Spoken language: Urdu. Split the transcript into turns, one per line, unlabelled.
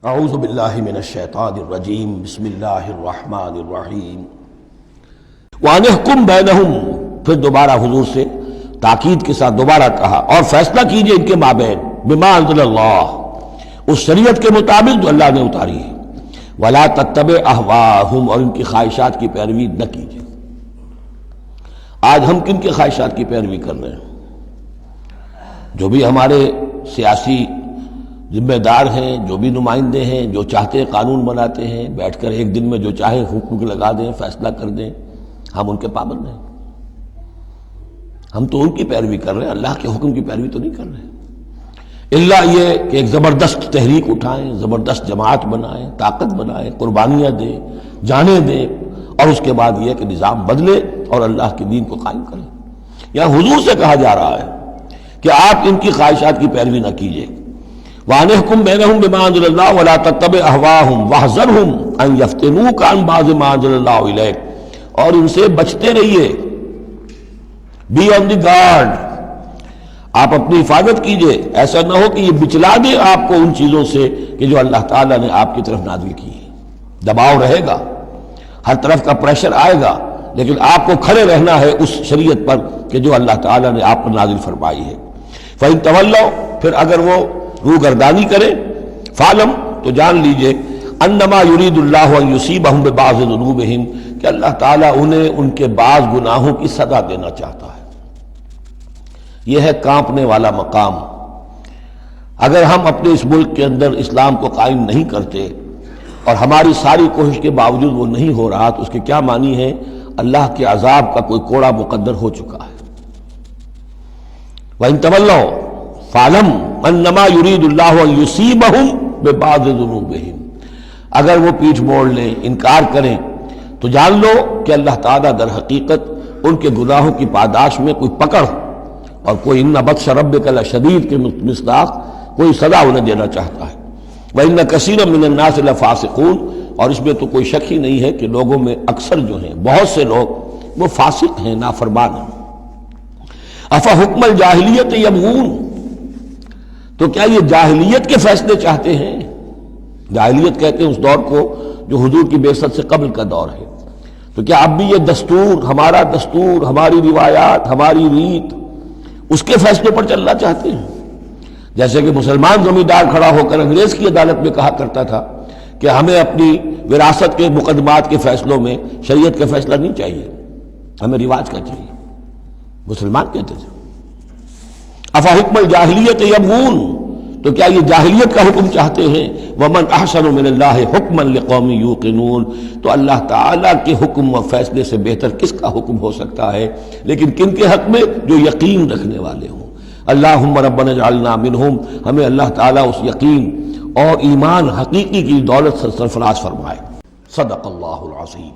اعوذ باللہ من الشیطان الرجیم بسم اللہ الرحمن الرحیم وَأَنِحْكُمْ بَيْنَهُمْ، پھر دوبارہ حضور سے تاکید کے ساتھ دوبارہ کہا اور فیصلہ کیجئے ان کے مابین بما انزل اللہ، اس شریعت کے مطابق جو اللہ نے اتاری ہے، وَلَا تَتَّبِعْ أَهْوَاءَهُمْ، اور ان کی خواہشات کی پیروی نہ کیجئے۔ آج ہم کن کی خواہشات کی پیروی کر رہے ہیں؟ جو بھی ہمارے سیاسی ذمہ دار ہیں، جو بھی نمائندے ہیں، جو چاہتے ہیں قانون بناتے ہیں، بیٹھ کر ایک دن میں جو چاہے حکم لگا دیں، فیصلہ کر دیں، ہم ان کے پابند ہیں۔ ہم تو ان کی پیروی کر رہے ہیں، اللہ کے حکم کی پیروی تو نہیں کر رہے، الا یہ کہ ایک زبردست تحریک اٹھائیں، زبردست جماعت بنائیں، طاقت بنائیں، قربانیاں دیں، جانیں دیں، اور اس کے بعد یہ کہ نظام بدلے اور اللہ کے دین کو قائم کریں۔ یہاں حضور سے کہا جا رہا ہے کہ آپ ان کی خواہشات کی پیروی نہ کیجیے۔ وَأَنِحْكُمْ بَيْنَهُمْ بِمَا أَنزَلَ اللَّهُ وَلَا تَتَّبِعْ أَهْوَاءَهُمْ وَاحْذَرْهُمْ أَن يَفْتِنُوكَ عَن بَعْضِ مَا أَنزَلَ اللَّهُ إِلَيْكَ، اور ان سے بچتے رہیے، بی آن دی گارڈ، آپ اپنی حفاظت کیجئے، ایسا نہ ہو کہ یہ بچلا دے آپ کو ان چیزوں سے کہ جو اللہ تعالیٰ نے آپ کی طرف نازل کی ہے۔ دباؤ رہے گا، ہر طرف کا پریشر آئے گا، لیکن آپ کو کھڑے رہنا ہے اس شریعت پر کہ جو اللہ تعالیٰ نے آپ پر نازل فرمائی ہے۔ فَإِن تَوَلَّوْا، پھر اگر وہ روگردانی کرے، فعلم، تو جان لیجئے، انما یرید اللہ ان یصیبہم ببعض ذنوبہم، کہ اللہ تعالیٰ انہیں ان کے بعض گناہوں کی سزا دینا چاہتا ہے۔ یہ ہے کانپنے والا مقام۔ اگر ہم اپنے اس ملک کے اندر اسلام کو قائم نہیں کرتے اور ہماری ساری کوشش کے باوجود وہ نہیں ہو رہا، تو اس کے کیا معنی ہے؟ اللہ کے عذاب کا کوئی کوڑا مقدر ہو چکا ہے۔ وَإِن تَوَلَّوْا فَاعْلَمْ انما یرید اللہ ان یصیبہم ببعض ذنوبہم، اگر وہ پیٹھ موڑ لیں، انکار کریں، تو جان لو کہ اللہ تعالیٰ در حقیقت ان کے گناہوں کی پاداش میں کوئی پکڑ اور کوئی ان بطش ربک لشدید کے مصداق کوئی سزا انہیں دینا چاہتا ہے۔ وَإِنَّ كَثِيرًا مِّنَ النَّاسِ لَفَاسِقُونَ، اور اس میں تو کوئی شک ہی نہیں ہے کہ لوگوں میں اکثر جو ہیں، بہت سے لوگ وہ فاسق ہیں، نافرمان ہیں۔ أَفَحُكْمَ الْجَاهِلِيَّةِ يَبْغُونَ، تو کیا یہ جاہلیت کے فیصلے چاہتے ہیں؟ جاہلیت کہتے ہیں اس دور کو جو حضور کی بعثت سے قبل کا دور ہے۔ تو کیا اب بھی یہ دستور، ہمارا دستور، ہماری روایات، ہماری ریت، اس کے فیصلوں پر چلنا چاہتے ہیں؟ جیسے کہ مسلمان زمیندار کھڑا ہو کر انگریز کی عدالت میں کہا کرتا تھا کہ ہمیں اپنی وراثت کے مقدمات کے فیصلوں میں شریعت کا فیصلہ نہیں چاہیے، ہمیں رواج کا چاہیے، مسلمان کہتے تھے۔ افحکم الجاہلیت یبغون، تو کیا یہ جاہلیت کا حکم چاہتے ہیں؟ ومن احسن من اللہ حکما لقوم یوقنون، تو اللہ تعالیٰ کے حکم و فیصلے سے بہتر کس کا حکم ہو سکتا ہے؟ لیکن کن کے حق میں؟ جو یقین رکھنے والے ہوں۔ اللہم ربنا اجعلنا منہم، ہمیں اللہ تعالیٰ اس یقین اور ایمان حقیقی کی دولت سے سرفراز فرمائے۔ صدق اللہ العظیم۔